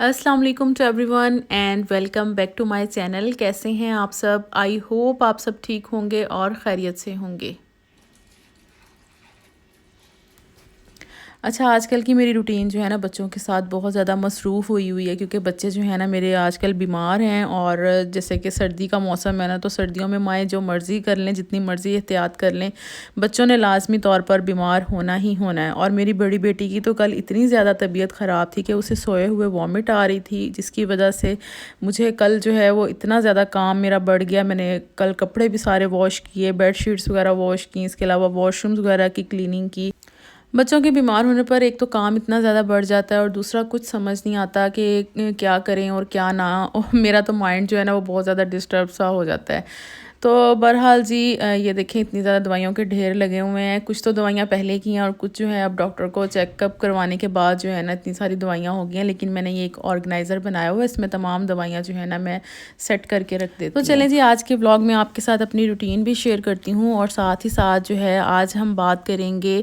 السلام علیکم to everyone and welcome back to my channel. کیسے ہیں آپ سب؟ آئی ہوپ آپ سب ٹھیک ہوں گے اور خیریت سے ہوں گے. اچھا، آج کل کی میری روٹین جو ہے نا بچوں کے ساتھ بہت زیادہ مصروف ہوئی ہے، کیونکہ بچے جو ہیں نا میرے آج کل بیمار ہیں. اور جیسے کہ سردی کا موسم ہے نا، تو سردیوں میں مائیں جو مرضی کر لیں، جتنی مرضی احتیاط کر لیں، بچوں نے لازمی طور پر بیمار ہونا ہی ہونا ہے. اور میری بڑی بیٹی کی تو کل اتنی زیادہ طبیعت خراب تھی کہ اسے سوئے ہوئے وامٹ آ رہی تھی، جس کی وجہ سے مجھے کل جو ہے وہ اتنا زیادہ کام میرا بڑھ گیا. میں نے کل کپڑے بھی سارے واش کیے، بیڈ شیٹس وغیرہ واش کی، اس کے علاوہ واش رومز وغیرہ کی کلیننگ کی. بچوں کے بیمار ہونے پر ایک تو کام اتنا زیادہ بڑھ جاتا ہے، اور دوسرا کچھ سمجھ نہیں آتا کہ کیا کریں اور کیا نہ. میرا تو مائنڈ جو ہے نا وہ بہت زیادہ ڈسٹرب سا ہو جاتا ہے. تو بہرحال جی، یہ دیکھیں اتنی زیادہ دوائیوں کے ڈھیر لگے ہوئے ہیں. کچھ تو دوائیاں پہلے کی ہیں اور کچھ جو ہے اب ڈاکٹر کو چیک اپ کروانے کے بعد جو ہے نا اتنی ساری دوائیاں ہو گئی ہیں. لیکن میں نے یہ ایک آرگنائزر بنایا ہوا ہے، اس میں تمام دوائیاں جو ہے نا میں سیٹ کر کے رکھ دیتی ہوں. تو چلیں جی، آج کے ولاگ میں آپ کے ساتھ اپنی روٹین بھی شیئر کرتی ہوں، اور ساتھ ہی ساتھ جو ہے آج ہم بات کریں گے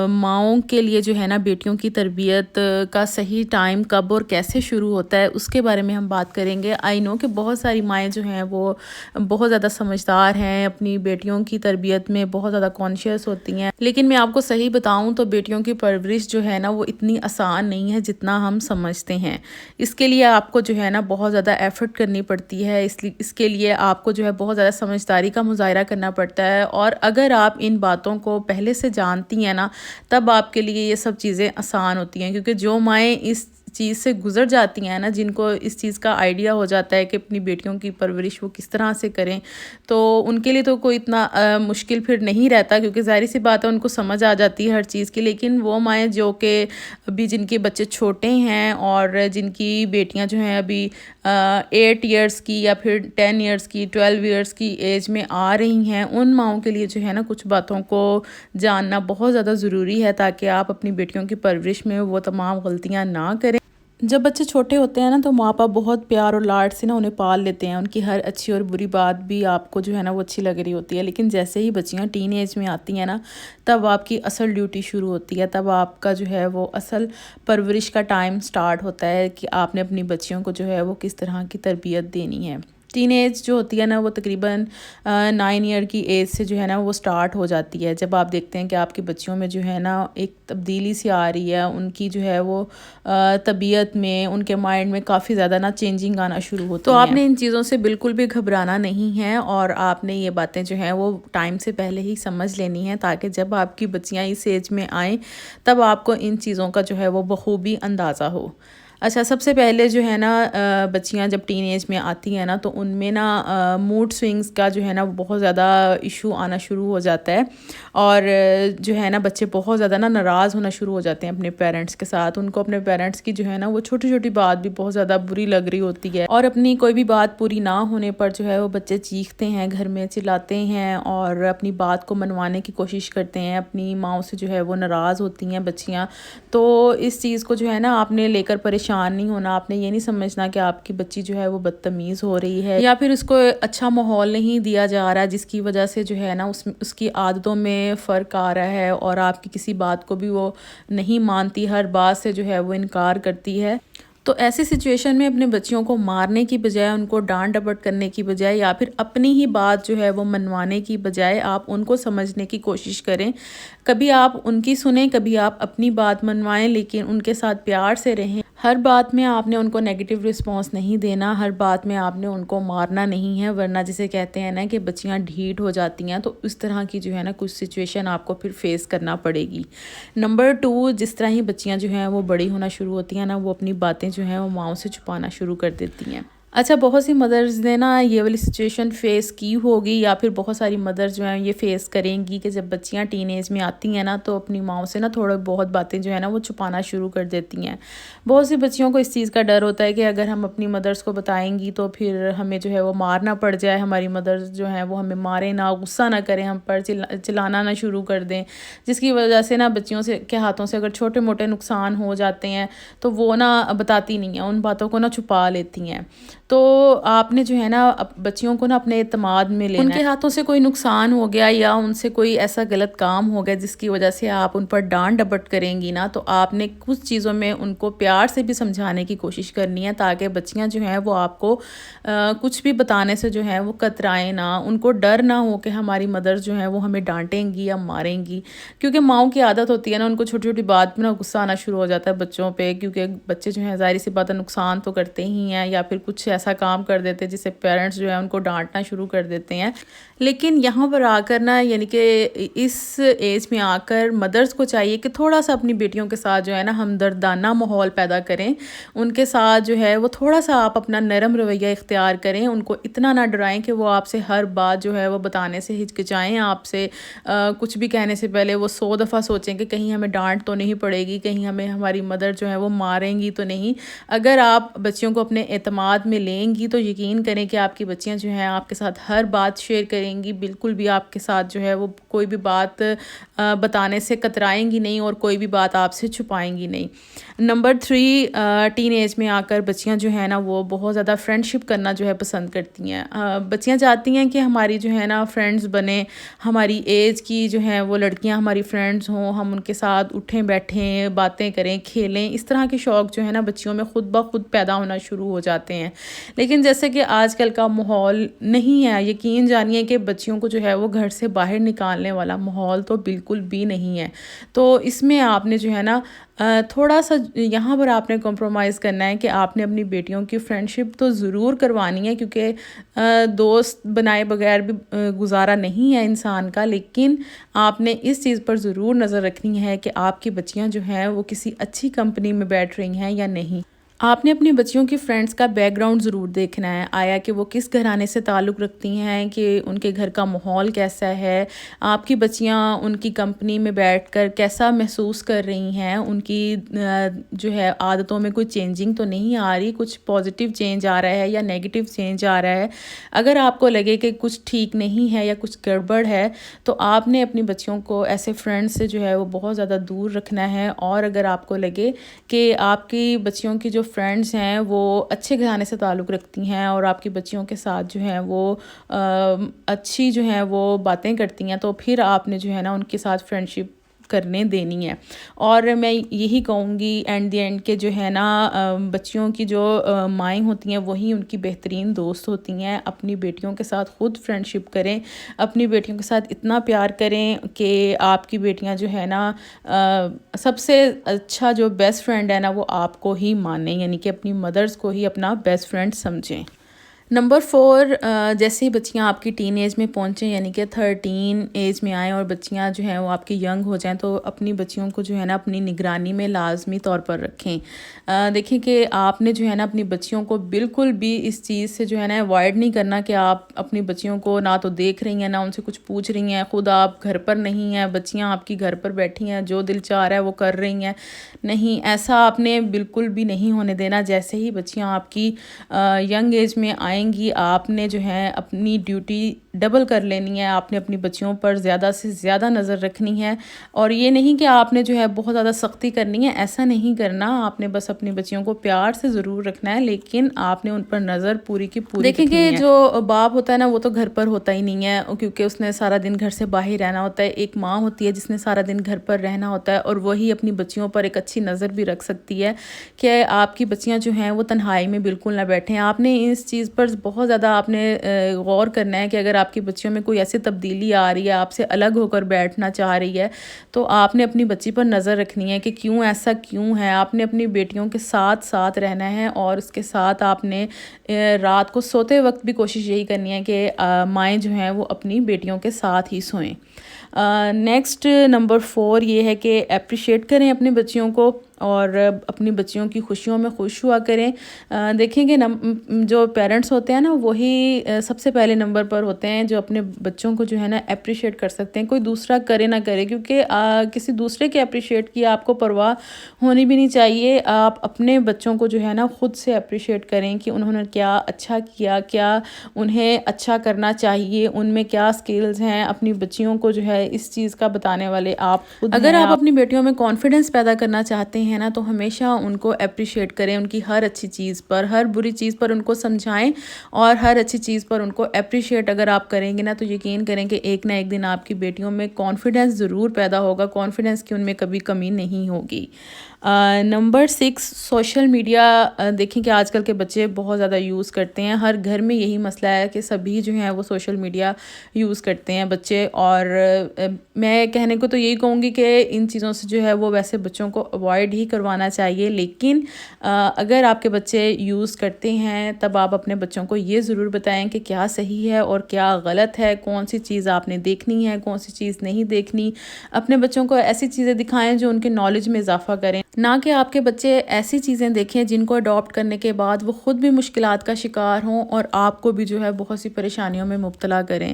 ماؤں کے لیے جو ہے نا بیٹیوں کی تربیت کا صحیح ٹائم کب اور کیسے شروع ہوتا ہے، اس کے بارے میں ہم بات کریں گے. آئی نو کہ بہت ساری مائیں جو ہیں وہ بہت زیادہ سمجھدار ہیں، اپنی بیٹیوں کی تربیت میں بہت زیادہ کانشیس ہوتی ہیں. لیکن میں آپ کو صحیح بتاؤں تو بیٹیوں کی پرورش جو ہے نا وہ اتنی آسان نہیں ہے جتنا ہم سمجھتے ہیں. اس کے لیے آپ کو جو ہے نا بہت زیادہ ایفرٹ کرنی پڑتی ہے. اس کے لیے آپ کو جو ہے بہت زیادہ سمجھداری کا مظاہرہ کرنا پڑتا ہے. اور اگر آپ ان باتوں کو پہلے سے جانتی ہیں نا، تب آپ کے لیے یہ سب چیزیں آسان ہوتی ہیں. کیونکہ جو مائیں اس چیز سے گزر جاتی ہیں نا، جن کو اس چیز کا آئیڈیا ہو جاتا ہے کہ اپنی بیٹیوں کی پرورش وہ کس طرح سے کریں، تو ان کے لیے تو کوئی اتنا مشکل پھر نہیں رہتا، کیونکہ ظاہری سی بات ہے ان کو سمجھ آ جاتی ہے ہر چیز کی. لیکن وہ مائیں جو کہ ابھی جن کے بچے چھوٹے ہیں اور جن کی بیٹیاں جو ہیں ابھی 8 ایئرس کی یا پھر 10 ایئرس کی 12 ایئرس کی ایج میں آ رہی ہیں، ان ماؤں کے لیے جو ہے نا کچھ باتوں کو جاننا بہت زیادہ ضروری ہے، تاکہ آپ اپنی بیٹیوں کی پرورش میں وہ تمام غلطیاں نہ کریں. جب بچے چھوٹے ہوتے ہیں نا، تو ماں باپ بہت پیار اور لاڈ سے نا انہیں پال لیتے ہیں. ان کی ہر اچھی اور بری بات بھی آپ کو جو ہے نا وہ اچھی لگ رہی ہوتی ہے. لیکن جیسے ہی بچیاں ٹین ایج میں آتی ہیں نا، تب آپ کی اصل ڈیوٹی شروع ہوتی ہے. تب آپ کا جو ہے وہ اصل پرورش کا ٹائم سٹارٹ ہوتا ہے کہ آپ نے اپنی بچیوں کو جو ہے وہ کس طرح کی تربیت دینی ہے. ٹین ایج جو ہوتی ہے نا وہ تقریباً 9 ایئر کی ایج سے جو ہے نا وہ سٹارٹ ہو جاتی ہے. جب آپ دیکھتے ہیں کہ آپ کی بچیوں میں جو ہے نا ایک تبدیلی سی آ رہی ہے، ان کی جو ہے وہ طبیعت میں، ان کے مائنڈ میں کافی زیادہ نا چینجنگ آنا شروع ہوتی ہے. تو آپ نے ان چیزوں سے بالکل بھی گھبرانا نہیں ہے، اور آپ نے یہ باتیں جو ہیں وہ ٹائم سے پہلے ہی سمجھ لینی ہیں، تاکہ جب آپ کی بچیاں اس ایج میں آئیں تب آپ کو ان چیزوں کا جو ہے وہ بخوبی اندازہ ہو. اچھا، سب سے پہلے جو ہے نا بچیاں جب ٹین ایج میں آتی ہیں نا، تو ان میں نا موڈ سوئنگز کا جو ہے نا وہ بہت زیادہ ایشو آنا شروع ہو جاتا ہے. اور جو ہے نا بچے بہت زیادہ نا ناراض ہونا شروع ہو جاتے ہیں اپنے پیرنٹس کے ساتھ. ان کو اپنے پیرنٹس کی جو ہے نا وہ چھوٹی چھوٹی بات بھی بہت زیادہ بری لگ رہی ہوتی ہے، اور اپنی کوئی بھی بات پوری نہ ہونے پر جو ہے وہ بچے چیختے ہیں، گھر میں چلاتے ہیں، اور اپنی بات کو منوانے کی کوشش کرتے ہیں. اپنی ماؤں سے جو ہے وہ ناراض ہوتی ہیں بچیاں. تو اس چیز کو جو ہے نا آپ نے لے کر پریشان نہیں ہونا. آپ نے یہ نہیں سمجھنا کہ آپ کی بچی جو ہے وہ بدتمیز ہو رہی ہے، یا پھر اس کو اچھا ماحول نہیں دیا جا رہا، جس کی وجہ سے جو ہے نا اس کی عادتوں میں فرق آ رہا ہے، اور آپ کی کسی بات کو بھی وہ نہیں مانتی، ہر بات سے جو ہے وہ انکار کرتی ہے. تو ایسی سچویشن میں اپنے بچیوں کو مارنے کی بجائے، ان کو ڈانٹ ڈپٹ کرنے کی بجائے، یا پھر اپنی ہی بات جو ہے وہ منوانے کی بجائے آپ ان کو سمجھنے کی کوشش کریں. کبھی آپ ان کی سنیں، کبھی آپ اپنی بات منوائیں، لیکن ان کے ساتھ پیار سے رہیں. ہر بات میں آپ نے ان کو نیگیٹو رسپانس نہیں دینا، ہر بات میں آپ نے ان کو مارنا نہیں ہے، ورنہ جسے کہتے ہیں نا کہ بچیاں ڈھیٹ ہو جاتی ہیں. تو اس طرح کی جو ہے نا کچھ سچویشن آپ کو پھر فیس کرنا پڑے گی. نمبر 2، جس طرح ہی بچیاں جو ہیں وہ بڑی ہونا شروع ہوتی ہیں نا، وہ اپنی باتیں جو ہیں وہ ماؤں سے چھپانا شروع کر دیتی ہیں. اچھا، بہت سی مدرز نے نا یہ والی سچویشن فیس کی ہوگی، یا پھر بہت ساری مدرز جو ہیں یہ فیس کریں گی کہ جب بچیاں ٹین ایج میں آتی ہیں نا، تو اپنی ماؤں سے نا تھوڑا بہت باتیں جو ہے نا وہ چھپانا شروع کر دیتی ہیں. بہت سی بچیوں کو اس چیز کا ڈر ہوتا ہے کہ اگر ہم اپنی مدرز کو بتائیں گی تو پھر ہمیں جو ہے وہ مارنا پڑ جائے، ہماری مدرز جو ہیں وہ ہمیں ماریں نہ، غصہ نہ کریں ہم پر، چلانا نہ شروع کر دیں، جس کی وجہ سے نا بچیوں کے ہاتھوں سے اگر چھوٹے موٹے نقصان ہو جاتے ہیں تو وہ نا بتاتی نہیں ہیں، ان باتوں کو نا چھپا لیتی ہیں. تو آپ نے جو ہے نا بچیوں کو نا اپنے اعتماد میں لینا ہے. ان کے ہاتھوں سے کوئی نقصان ہو گیا یا ان سے کوئی ایسا غلط کام ہو گیا جس کی وجہ سے آپ ان پر ڈانٹ ڈپٹ کریں گی نا، تو آپ نے کچھ چیزوں میں ان کو پیار سے بھی سمجھانے کی کوشش کرنی ہے تاکہ بچیاں جو ہیں وہ آپ کو کچھ بھی بتانے سے جو ہیں وہ کترائیں نہ. ان کو ڈر نہ ہو کہ ہماری مدر جو ہیں وہ ہمیں ڈانٹیں گی یا ماریں گی، کیونکہ ماؤں کی عادت ہوتی ہے نا، ان کو چھوٹی چھوٹی بات میں نا غصہ آنا شروع ہو جاتا ہے بچوں پہ، کیونکہ بچے جو ہیں ظاہر سی بات ہے نقصان تو کرتے ہی ہیں یا پھر کچھ ایسا کام کر دیتے ہیں جس سے پیرنٹس جو ہیں ان کو ڈانٹنا شروع کر دیتے ہیں. لیکن یہاں پر آ کر نا، یعنی کہ اس ایج میں آ کر مدرس کو چاہیے کہ تھوڑا سا اپنی بیٹیوں کے ساتھ جو ہے نا ہمدردانہ ماحول پیدا کریں. ان کے ساتھ جو ہے وہ تھوڑا سا آپ اپنا نرم رویہ اختیار کریں، ان کو اتنا نہ ڈرائیں کہ وہ آپ سے ہر بات جو ہے وہ بتانے سے ہچکچائیں، آپ سے کچھ بھی کہنے سے پہلے وہ 100 دفعہ سوچیں کہ کہیں ہمیں ڈانٹ تو نہیں پڑے گی، کہیں ہمیں ہماری مدر جو ہے وہ ماریں گی تو نہیں. اگر آپ بچیوں کو اپنے اعتماد میں لیں گی تو یقین کریں کہ آپ کی بچیاں جو ہیں آپ کے ساتھ ہر بات شیئر کریں گی، بالکل بھی آپ کے ساتھ جو ہے وہ کوئی بھی بات بتانے سے کترائیں گی نہیں اور کوئی بھی بات آپ سے چھپائیں گی نہیں. نمبر 3، ٹین ایج میں آ کر بچیاں جو ہیں نا وہ بہت زیادہ فرینڈ شپ کرنا جو ہے پسند کرتی ہیں. بچیاں چاہتی ہیں کہ ہماری جو ہے نا فرینڈز بنیں، ہماری ایج کی جو ہیں وہ لڑکیاں ہماری فرینڈز ہوں، ہم ان کے ساتھ اٹھیں بیٹھیں، باتیں کریں، کھیلیں. اس طرح کے شوق جو ہے نا بچیوں میں خود بخود پیدا ہونا شروع ہو جاتے ہیں. لیکن جیسے کہ آج کل کا ماحول نہیں ہے، یقین جانیے کہ بچیوں کو جو ہے وہ گھر سے باہر نکالنے والا ماحول تو بالکل بھی نہیں ہے. تو اس میں آپ نے جو ہے نا تھوڑا سا یہاں پر آپ نے کمپرومائز کرنا ہے کہ آپ نے اپنی بیٹیوں کی فرینڈ شپ تو ضرور کروانی ہے، کیونکہ دوست بنائے بغیر بھی گزارا نہیں ہے انسان کا. لیکن آپ نے اس چیز پر ضرور نظر رکھنی ہے کہ آپ کی بچیاں جو ہیں وہ کسی اچھی کمپنی میں بیٹھ رہی ہیں یا نہیں. آپ نے اپنی بچیوں کی فرینڈز کا بیک گراؤنڈ ضرور دیکھنا ہے، آیا کہ وہ کس گھرانے سے تعلق رکھتی ہیں، کہ ان کے گھر کا ماحول کیسا ہے، آپ کی بچیاں ان کی کمپنی میں بیٹھ کر کیسا محسوس کر رہی ہیں، ان کی جو ہے عادتوں میں کوئی چینجنگ تو نہیں آ رہی، کچھ پازیٹیو چینج آ رہا ہے یا نیگیٹیو چینج آ رہا ہے. اگر آپ کو لگے کہ کچھ ٹھیک نہیں ہے یا کچھ گڑبڑ ہے تو آپ نے اپنی بچیوں کو ایسے فرینڈ سے جو ہے وہ بہت زیادہ دور رکھنا ہے. اور اگر آپ کو لگے کہ آپ کی بچیوں کی جو فرینڈز ہیں وہ اچھے گھرانے سے تعلق رکھتی ہیں اور آپ کی بچیوں کے ساتھ جو ہیں وہ اچھی جو ہیں وہ باتیں کرتی ہیں، تو پھر آپ نے جو ہے نا ان کے ساتھ فرینڈ شپ کرنے دینی ہے. اور میں یہی کہوں گی اینڈ دی اینڈ کہ جو ہے نا بچیوں کی جو مائیں ہوتی ہیں وہی ان کی بہترین دوست ہوتی ہیں. اپنی بیٹیوں کے ساتھ خود فرینڈ شپ کریں، اپنی بیٹیوں کے ساتھ اتنا پیار کریں کہ آپ کی بیٹیاں جو ہے نا سب سے اچھا جو بیسٹ فرینڈ ہے نا وہ آپ کو ہی مانیں، یعنی کہ اپنی مدرز کو ہی اپنا بیسٹ فرینڈ سمجھیں. نمبر 4، جیسے ہی بچیاں آپ کی ٹین ایج میں پہنچیں، یعنی کہ 13 ایج میں آئیں اور بچیاں جو ہیں وہ آپ کی ینگ ہو جائیں، تو اپنی بچیوں کو جو ہے نا اپنی نگرانی میں لازمی طور پر رکھیں. دیکھیں کہ آپ نے جو ہے نا اپنی بچیوں کو بالکل بھی اس چیز سے جو ہے نا اوائڈ نہیں کرنا کہ آپ اپنی بچیوں کو نہ تو دیکھ رہی ہیں نہ ان سے کچھ پوچھ رہی ہیں. خود آپ گھر پر نہیں ہیں، بچیاں آپ کی گھر پر بیٹھی ہیں، جو دل چاہ رہا ہے وہ کر رہی ہیں. نہیں، ایسا آپ نے بالکل بھی نہیں ہونے دینا. جیسے ہی بچیاں آپ کی ینگ ایج میں آئیں گی، آپ نے جو ہے اپنی ڈیوٹی ڈبل کر لینی ہے. آپ نے اپنی بچیوں پر زیادہ سے زیادہ نظر رکھنی ہے، اور یہ نہیں کہ آپ نے جو ہے بہت زیادہ سختی کرنی ہے، ایسا نہیں کرنا. آپ نے بس اپنی بچیوں کو پیار سے ضرور رکھنا ہے، لیکن آپ نے ان پر نظر پوری کی پوری رکھنی ہے. دیکھیں کہ جو باپ ہوتا ہے نا وہ تو گھر پر ہوتا ہی نہیں ہے، کیونکہ اس نے سارا دن گھر سے باہر رہنا ہوتا ہے. ایک ماں ہوتی ہے جس نے سارا دن گھر پر رہنا ہوتا ہے، اور وہی اپنی بچیوں پر ایک اچھی نظر بھی رکھ سکتی ہے کہ آپ کی بچیاں جو ہیں وہ تنہائی میں بالکل نہ بیٹھیں. آپ نے اس چیز پر بہت زیادہ آپ نے غور کرنا ہے کہ اگر آپ کی بچیوں میں کوئی ایسی تبدیلی آ رہی ہے، آپ سے الگ ہو کر بیٹھنا چاہ رہی ہے، تو آپ نے اپنی بچی پر نظر رکھنی ہے کہ کیوں ایسا کیوں ہے. آپ نے اپنی بیٹیوں کے ساتھ ساتھ رہنا ہے، اور اس کے ساتھ آپ نے رات کو سوتے وقت بھی کوشش یہی کرنی ہے کہ مائیں جو ہیں وہ اپنی بیٹیوں کے ساتھ ہی سوئیں. نیکسٹ نمبر 4 یہ ہے کہ اپریشیٹ کریں اپنی بچیوں کو اور اپنی بچیوں کی خوشیوں میں خوش ہوا کریں. دیکھیں کہ جو پیرنٹس ہوتے ہیں نا وہی سب سے پہلے نمبر پر ہوتے ہیں جو اپنے بچوں کو جو ہے نا اپریشیٹ کر سکتے ہیں. کوئی دوسرا کرے نہ کرے، کیونکہ کسی دوسرے کے اپریشیٹ کی آپ کو پرواہ ہونی بھی نہیں چاہیے. آپ اپنے بچوں کو جو ہے نا خود سے اپریشیٹ کریں کہ انہوں نے کیا اچھا کیا، کیا انہیں اچھا کرنا چاہیے، ان میں کیا سکلز ہیں. اپنی بچیوں کو جو ہے اس چیز کا بتانے والے آپ خود. اگر آپ اپنی بیٹیوں میں کانفیڈنس پیدا کرنا چاہتے ہیں ہیں نا تو ہمیشہ ان کو اپریشیٹ کریں، ان کی ہر اچھی چیز پر، ہر بری چیز پر ان کو سمجھائیں، اور ہر اچھی چیز پر ان کو اپریشیٹ اگر آپ کریں گے نا تو یقین کریں کہ ایک نہ ایک دن آپ کی بیٹیوں میں کانفیڈنس ضرور پیدا ہوگا، کانفیڈنس کی ان میں کبھی کمی نہیں ہوگی۔ نمبر 6 سوشل میڈیا، دیکھیں کہ آج کل کے بچے بہت زیادہ یوز کرتے ہیں، ہر گھر میں یہی مسئلہ ہے کہ سبھی جو ہیں وہ سوشل میڈیا یوز کرتے ہیں بچے، اور میں کہنے کو تو یہی کہوں گی کہ ان چیزوں سے جو ہے وہ ویسے بچوں کو اوائڈ ہی کروانا چاہیے، لیکن اگر آپ کے بچے یوز کرتے ہیں تب آپ اپنے بچوں کو یہ ضرور بتائیں کہ کیا صحیح ہے اور کیا غلط ہے، کون سی چیز آپ نے دیکھنی ہے، کون سی چیز نہیں دیکھنی۔ اپنے بچوں کو ایسی چیزیں دکھائیں جو ان کے نالج میں اضافہ کریں، نہ کہ آپ کے بچے ایسی چیزیں دیکھیں جن کو اڈاپٹ کرنے کے بعد وہ خود بھی مشکلات کا شکار ہوں اور آپ کو بھی جو ہے بہت سی پریشانیوں میں مبتلا کریں۔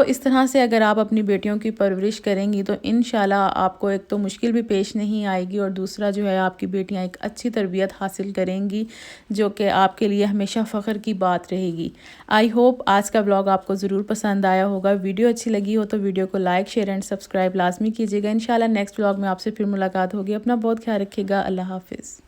اس طرح سے اگر آپ اپنی بیٹیوں کی پرورش کریں گی تو انشاءاللہ آپ کو ایک تو مشکل بھی پیش نہیں آئے گی، اور دوسرا جو ہے آپ کی بیٹیاں ایک اچھی تربیت حاصل کریں گی جو کہ آپ کے لیے ہمیشہ فخر کی بات رہے گی۔ آئی ہوپ آج کا بلاگ آپ کو ضرور پسند آیا ہوگا۔ ویڈیو اچھی لگی ہو تو ویڈیو کو لائک، شیئر اینڈ سبسکرائب لازمی کیجیے گا۔ انشاءاللہ نیکسٹ بلاگ میں آپ سے پھر ملاقات ہوگی۔ اپنا بہت خیال رکھیے گا۔ اللہ حافظ۔